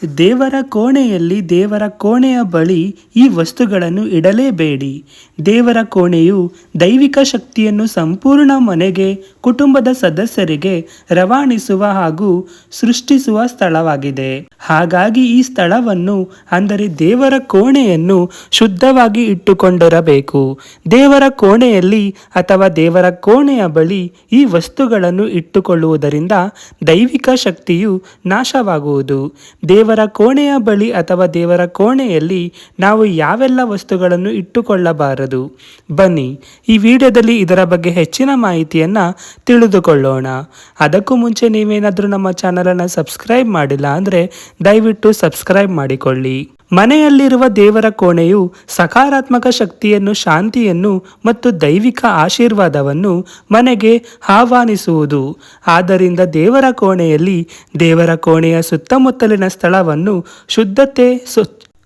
ದೇವರ ಕೋಣೆಯಲ್ಲಿ ದೇವರ ಕೋಣೆಯ ಬಳಿ ಈ ವಸ್ತುಗಳನ್ನು ಇಡಲೇಬೇಡಿ. ದೇವರ ಕೋಣೆಯು ದೈವಿಕ ಶಕ್ತಿಯನ್ನು ಸಂಪೂರ್ಣ ಮನೆಗೆ, ಕುಟುಂಬದ ಸದಸ್ಯರಿಗೆ ರವಾನಿಸುವ ಹಾಗೂ ಸೃಷ್ಟಿಸುವ ಸ್ಥಳವಾಗಿದೆ. ಹಾಗಾಗಿ ಈ ಸ್ಥಳವನ್ನು, ಅಂದರೆ ದೇವರ ಕೋಣೆಯನ್ನು ಶುದ್ಧವಾಗಿ ಇಟ್ಟುಕೊಂಡಿರಬೇಕು. ದೇವರ ಕೋಣೆಯಲ್ಲಿ ಅಥವಾ ದೇವರ ಕೋಣೆಯ ಬಳಿ ಈ ವಸ್ತುಗಳನ್ನು ಇಟ್ಟುಕೊಳ್ಳುವುದರಿಂದ ದೈವಿಕ ಶಕ್ತಿಯು ನಾಶವಾಗುವುದು. ದೇವರ ಕೋಣೆಯ ಬಳಿ ಅಥವಾ ದೇವರ ಕೋಣೆಯಲ್ಲಿ ನಾವು ಯಾವೆಲ್ಲ ವಸ್ತುಗಳನ್ನು ಇಟ್ಟುಕೊಳ್ಳಬಾರದು? ಬನ್ನಿ ಈ ವಿಡಿಯೋದಲ್ಲಿ ಇದರ ಬಗ್ಗೆ ಹೆಚ್ಚಿನ ಮಾಹಿತಿಯನ್ನು ತಿಳಿದುಕೊಳ್ಳೋಣ. ಅದಕ್ಕೂ ಮುಂಚೆ ನೀವೇನಾದರೂ ನಮ್ಮ ಚಾನಲನ್ನು ಸಬ್ಸ್ಕ್ರೈಬ್ ಮಾಡಿಲ್ಲ ಅಂದರೆ ದಯವಿಟ್ಟು ಸಬ್ಸ್ಕ್ರೈಬ್ ಮಾಡಿಕೊಳ್ಳಿ. ಮನೆಯಲ್ಲಿರುವ ದೇವರ ಕೋಣೆಯು ಸಕಾರಾತ್ಮಕ ಶಕ್ತಿಯನ್ನು, ಶಾಂತಿಯನ್ನು ಮತ್ತು ದೈವಿಕ ಆಶೀರ್ವಾದವನ್ನು ಮನೆಗೆ ಆಹ್ವಾನಿಸುವುದು. ಆದ್ದರಿಂದ ದೇವರ ಕೋಣೆಯಲ್ಲಿ, ದೇವರ ಕೋಣೆಯ ಸುತ್ತಮುತ್ತಲಿನ ಸ್ಥಳವನ್ನು ಶುದ್ಧತೆ,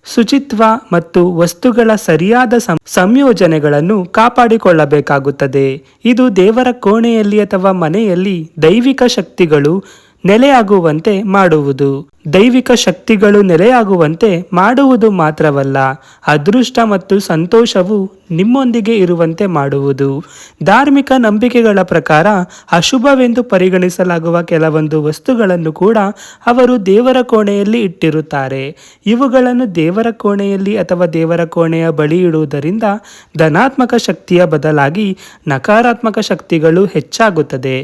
ಶುಚಿತ್ವ ಮತ್ತು ವಸ್ತುಗಳ ಸರಿಯಾದ ಸಂಯೋಜನೆಗಳನ್ನು ಕಾಪಾಡಿಕೊಳ್ಳಬೇಕಾಗುತ್ತದೆ. ಇದು ದೇವರ ಕೋಣೆಯಲ್ಲಿ ಅಥವಾ ಮನೆಯಲ್ಲಿ ದೈವಿಕ ಶಕ್ತಿಗಳು ನೆಲೆಯಾಗುವಂತೆ ಮಾಡುವುದು. ದೈವಿಕ ಶಕ್ತಿಗಳು ನೆಲೆಯಾಗುವಂತೆ ಮಾಡುವುದು ಮಾತ್ರವಲ್ಲ, ಅದೃಷ್ಟ ಮತ್ತು ಸಂತೋಷವು ನಿಮ್ಮೊಂದಿಗೆ ಇರುವಂತೆ ಮಾಡುವುದು. ಧಾರ್ಮಿಕ ನಂಬಿಕೆಗಳ ಪ್ರಕಾರ ಅಶುಭವೆಂದು ಪರಿಗಣಿಸಲಾಗುವ ಕೆಲವೊಂದು ವಸ್ತುಗಳನ್ನು ಕೂಡ ಅವರು ದೇವರ ಕೋಣೆಯಲ್ಲಿ ಇಟ್ಟಿರುತ್ತಾರೆ. ಇವುಗಳನ್ನು ದೇವರ ಕೋಣೆಯಲ್ಲಿ ಅಥವಾ ದೇವರ ಕೋಣೆಯ ಬಳಿ ಇಡುವುದರಿಂದ ಧನಾತ್ಮಕ ಶಕ್ತಿಯ ಬದಲಾಗಿ ನಕಾರಾತ್ಮಕ ಶಕ್ತಿಗಳು ಹೆಚ್ಚಾಗುತ್ತದೆ.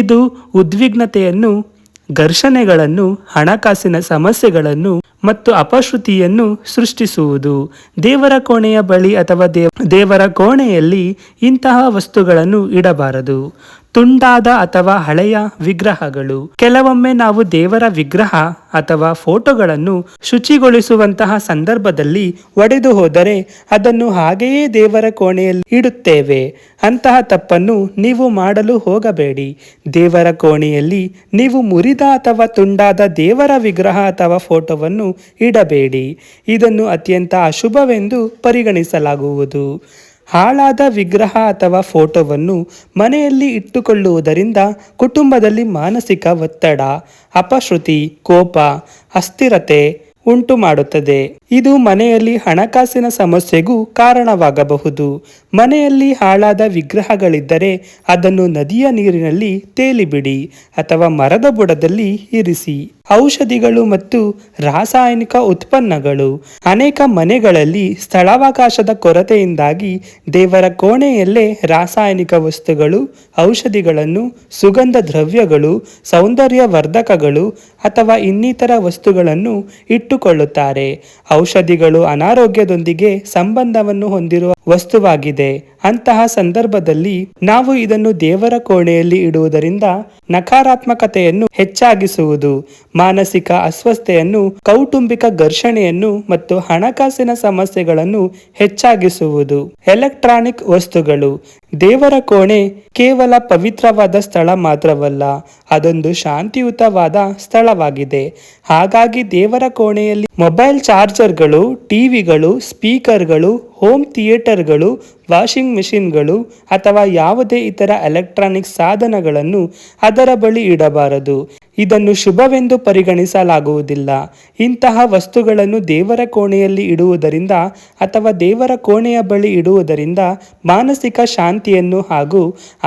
ಇದು ಉದ್ವಿಗ್ನತೆಯನ್ನು, ಘರ್ಷಣೆಗಳನ್ನು, ಹಣಕಾಸಿನ ಸಮಸ್ಯೆಗಳನ್ನು ಮತ್ತು ಅಪಶ್ರುತಿಯನ್ನು ಸೃಷ್ಟಿಸುವುದು. ದೇವರ ಕೋಣೆಯ ಬಳಿ ಅಥವಾ ದೇವರ ಕೋಣೆಯಲ್ಲಿ ಇಂತಹ ವಸ್ತುಗಳನ್ನು ಇಡಬಾರದು. ತುಂಡಾದ ಅಥವಾ ಹಳೆಯ ವಿಗ್ರಹಗಳು. ಕೆಲವೊಮ್ಮೆ ನಾವು ದೇವರ ವಿಗ್ರಹ ಅಥವಾ ಫೋಟೋಗಳನ್ನು ಶುಚಿಗೊಳಿಸುವಂತಹ ಸಂದರ್ಭದಲ್ಲಿ ಒಡೆದು ಹೋದರೆ ಅದನ್ನು ಹಾಗೆಯೇ ದೇವರ ಕೋಣೆಯಲ್ಲಿ ಇಡುತ್ತೇವೆ. ಅಂತಹ ತಪ್ಪನ್ನು ನೀವು ಮಾಡಲು ಹೋಗಬೇಡಿ. ದೇವರ ಕೋಣೆಯಲ್ಲಿ ನೀವು ಮುರಿದ ಅಥವಾ ತುಂಡಾದ ದೇವರ ವಿಗ್ರಹ ಅಥವಾ ಫೋಟೋವನ್ನು ಇಡಬೇಡಿ. ಇದನ್ನು ಅತ್ಯಂತ ಅಶುಭವೆಂದು ಪರಿಗಣಿಸಲಾಗುವುದು. ಹಾಳಾದ ವಿಗ್ರಹ ಅಥವಾ ಫೋಟೋವನ್ನು ಮನೆಯಲ್ಲಿ ಇಟ್ಟುಕೊಳ್ಳುವುದರಿಂದ ಕುಟುಂಬದಲ್ಲಿ ಮಾನಸಿಕ ಒತ್ತಡ, ಅಪಶ್ರುತಿ, ಕೋಪ, ಅಸ್ಥಿರತೆ ಉಂಟು ಮಾಡುತ್ತದೆ. ಇದು ಮನೆಯಲ್ಲಿ ಹಣಕಾಸಿನ ಸಮಸ್ಯೆಗೂ ಕಾರಣವಾಗಬಹುದು. ಮನೆಯಲ್ಲಿ ಹಾಳಾದ ವಿಗ್ರಹಗಳಿದ್ದರೆ ಅದನ್ನು ನದಿಯ ನೀರಿನಲ್ಲಿ ತೇಲಿಬಿಡಿ ಅಥವಾ ಮರದ ಬುಡದಲ್ಲಿ ಇರಿಸಿ. ಔಷಧಿಗಳು ಮತ್ತು ರಾಸಾಯನಿಕ ಉತ್ಪನ್ನಗಳು. ಅನೇಕ ಮನೆಗಳಲ್ಲಿ ಸ್ಥಳಾವಕಾಶದ ಕೊರತೆಯಿಂದಾಗಿ ದೇವರ ಕೋಣೆಯಲ್ಲೇ ರಾಸಾಯನಿಕ ವಸ್ತುಗಳು, ಔಷಧಿಗಳನ್ನು, ಸುಗಂಧ ದ್ರವ್ಯಗಳು, ಸೌಂದರ್ಯವರ್ಧಕಗಳು ಅಥವಾ ಇನ್ನಿತರ ವಸ್ತುಗಳನ್ನು ಇಟ್ಟುಕೊಳ್ಳುತ್ತಾರೆ. ಔಷಧಿಗಳು ಅನಾರೋಗ್ಯದೊಂದಿಗೆ ಸಂಬಂಧವನ್ನು ಹೊಂದಿರುವ ವಸ್ತುವಾಗಿದೆ. ಅಂತಹ ಸಂದರ್ಭದಲ್ಲಿ ನಾವು ಇದನ್ನು ದೇವರ ಕೋಣೆಯಲ್ಲಿ ಇಡುವುದರಿಂದ ನಕಾರಾತ್ಮಕತೆಯನ್ನು ಹೆಚ್ಚಾಗಿಸುವುದು, ಮಾನಸಿಕ ಅಸ್ವಸ್ಥತೆಯನ್ನು, ಕೌಟುಂಬಿಕ ಘರ್ಷಣೆಯನ್ನು ಮತ್ತು ಹಣಕಾಸಿನ ಸಮಸ್ಯೆಗಳನ್ನು ಹೆಚ್ಚಾಗಿಸುವುದು. ಎಲೆಕ್ಟ್ರಾನಿಕ್ ವಸ್ತುಗಳು. ದೇವರ ಕೋಣೆ ಕೇವಲ ಪವಿತ್ರವಾದ ಸ್ಥಳ ಮಾತ್ರವಲ್ಲ, ಅದೊಂದು ಶಾಂತಿಯುತವಾದ ಸ್ಥಳವಾಗಿದೆ. ಹಾಗಾಗಿ ದೇವರ ಕೋಣೆಯಲ್ಲಿ ಮೊಬೈಲ್ ಚಾರ್ಜರ್ಗಳು, ಟಿವಿಗಳು, ಸ್ಪೀಕರ್ಗಳು, ಹೋಮ್ ಥಿಯೇಟರ್ಗಳು, ವಾಷಿಂಗ್ ಮೆಷಿನ್ಗಳು ಅಥವಾ ಯಾವುದೇ ಇತರ ಎಲೆಕ್ಟ್ರಾನಿಕ್ ಸಾಧನಗಳನ್ನು ಅದರ ಬಳಿ ಇಡಬಾರದು. ಇದನ್ನು ಶುಭವೆಂದು ಪರಿಗಣಿಸಲಾಗುವುದಿಲ್ಲ. ಇಂತಹ ವಸ್ತುಗಳನ್ನು ದೇವರ ಕೋಣೆಯಲ್ಲಿ ಇಡುವುದರಿಂದ ಅಥವಾ ದೇವರ ಕೋಣೆಯ ಬಳಿ ಇಡುವುದರಿಂದ ಮಾನಸಿಕ ಶಾಂತಿಯನ್ನು ಹಾಗೂ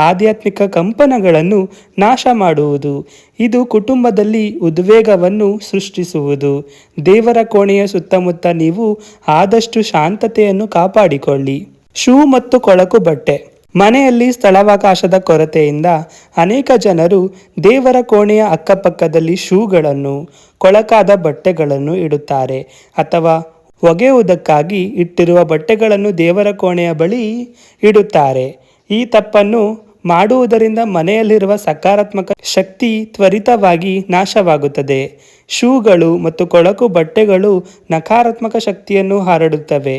ಆಧ್ಯಾತ್ಮಿಕ ಕಂಪನಗಳನ್ನು ನಾಶ ಮಾಡುವುದು. ಇದು ಕುಟುಂಬದಲ್ಲಿ ಉದ್ವೇಗವನ್ನು ಸೃಷ್ಟಿಸುವುದು. ದೇವರ ಕೋಣೆಯ ಸುತ್ತಮುತ್ತ ನೀವು ಆದಷ್ಟು ಶಾಂತತೆಯನ್ನು ಕಾಪಾಡಿಕೊಳ್ಳಿ. ಶೂ ಮತ್ತು ಕೊಳಕು ಬಟ್ಟೆ. ಮನೆಯಲ್ಲಿ ಸ್ಥಳಾವಕಾಶದ ಕೊರತೆಯಿಂದ ಅನೇಕ ಜನರು ದೇವರ ಕೋಣೆಯ ಅಕ್ಕಪಕ್ಕದಲ್ಲಿ ಶೂಗಳನ್ನು, ಕೊಳಕಾದ ಬಟ್ಟೆಗಳನ್ನು ಇಡುತ್ತಾರೆ ಅಥವಾ ಒಗೆಯುವುದಕ್ಕಾಗಿ ಇಟ್ಟಿರುವ ಬಟ್ಟೆಗಳನ್ನು ದೇವರ ಕೋಣೆಯ ಬಳಿ ಇಡುತ್ತಾರೆ. ಈ ತಪ್ಪನ್ನು ಮಾಡುವುದರಿಂದ ಮನೆಯಲ್ಲಿರುವ ಸಕಾರಾತ್ಮಕ ಶಕ್ತಿ ತ್ವರಿತವಾಗಿ ನಾಶವಾಗುತ್ತದೆ. ಶೂಗಳು ಮತ್ತು ಕೊಳಕು ಬಟ್ಟೆಗಳು ನಕಾರಾತ್ಮಕ ಶಕ್ತಿಯನ್ನು ಹರಡುತ್ತವೆ.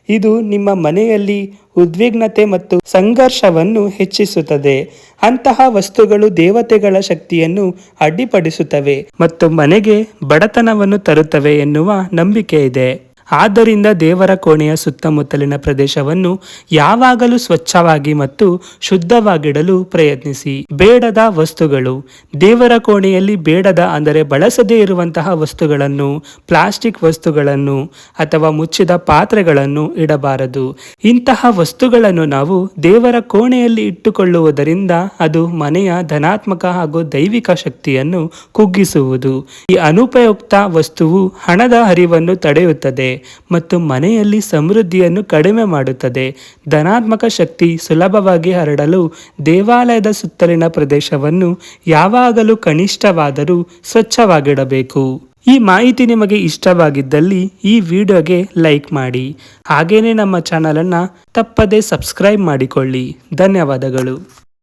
ಇದು ನಿಮ್ಮ ಮನೆಯಲ್ಲಿ ಉದ್ವಿಗ್ನತೆ ಮತ್ತು ಸಂಘರ್ಷವನ್ನು ಹೆಚ್ಚಿಸುತ್ತದೆ. ಅಂತಹ ವಸ್ತುಗಳು ದೇವತೆಗಳ ಶಕ್ತಿಯನ್ನು ಅಡ್ಡಿಪಡಿಸುತ್ತವೆ ಮತ್ತು ಮನೆಗೆ ಬಡತನವನ್ನು ತರುತ್ತವೆ ಎನ್ನುವ ನಂಬಿಕೆ ಇದೆ. ಆದ್ದರಿಂದ ದೇವರ ಕೋಣೆಯ ಸುತ್ತಮುತ್ತಲಿನ ಪ್ರದೇಶವನ್ನು ಯಾವಾಗಲೂ ಸ್ವಚ್ಛವಾಗಿ ಮತ್ತು ಶುದ್ಧವಾಗಿಡಲು ಪ್ರಯತ್ನಿಸಿ. ಬೇಡದ ವಸ್ತುಗಳು. ದೇವರ ಕೋಣೆಯಲ್ಲಿ ಬೇಡದ ಅಂದರೆ ಬಳಸದೇ ಇರುವಂತಹ ವಸ್ತುಗಳನ್ನು, ಪ್ಲಾಸ್ಟಿಕ್ ವಸ್ತುಗಳನ್ನು ಅಥವಾ ಮುಚ್ಚಿದ ಪಾತ್ರೆಗಳನ್ನು ಇಡಬಾರದು. ಇಂತಹ ವಸ್ತುಗಳನ್ನು ನಾವು ದೇವರ ಕೋಣೆಯಲ್ಲಿ ಇಟ್ಟುಕೊಳ್ಳುವುದರಿಂದ ಅದು ಮನೆಯ ಧನಾತ್ಮಕ ಹಾಗೂ ದೈವಿಕ ಶಕ್ತಿಯನ್ನು ಕುಗ್ಗಿಸುವುದು. ಈ ಅನುಪಯುಕ್ತ ವಸ್ತುವು ಹಣದ ಹರಿವನ್ನು ತಡೆಯುತ್ತದೆ ಮತ್ತು ಮನೆಯಲ್ಲಿ ಸಮೃದ್ಧಿಯನ್ನು ಕಡಿಮೆ ಮಾಡುತ್ತದೆ. ಧನಾತ್ಮಕ ಶಕ್ತಿ ಸುಲಭವಾಗಿ ಹರಡಲು ದೇವಾಲಯದ ಸುತ್ತಲಿನ ಪ್ರದೇಶವನ್ನು ಯಾವಾಗಲೂ ಕನಿಷ್ಠವಾದರೂ ಸ್ವಚ್ಛವಾಗಿಡಬೇಕು. ಈ ಮಾಹಿತಿ ನಿಮಗೆ ಇಷ್ಟವಾಗಿದ್ದಲ್ಲಿ ಈ ವಿಡಿಯೋಗೆ ಲೈಕ್ ಮಾಡಿ. ಹಾಗೇನೇ ನಮ್ಮ ಚಾನಲನ್ನು ತಪ್ಪದೇ ಸಬ್ಸ್ಕ್ರೈಬ್ ಮಾಡಿಕೊಳ್ಳಿ. ಧನ್ಯವಾದಗಳು.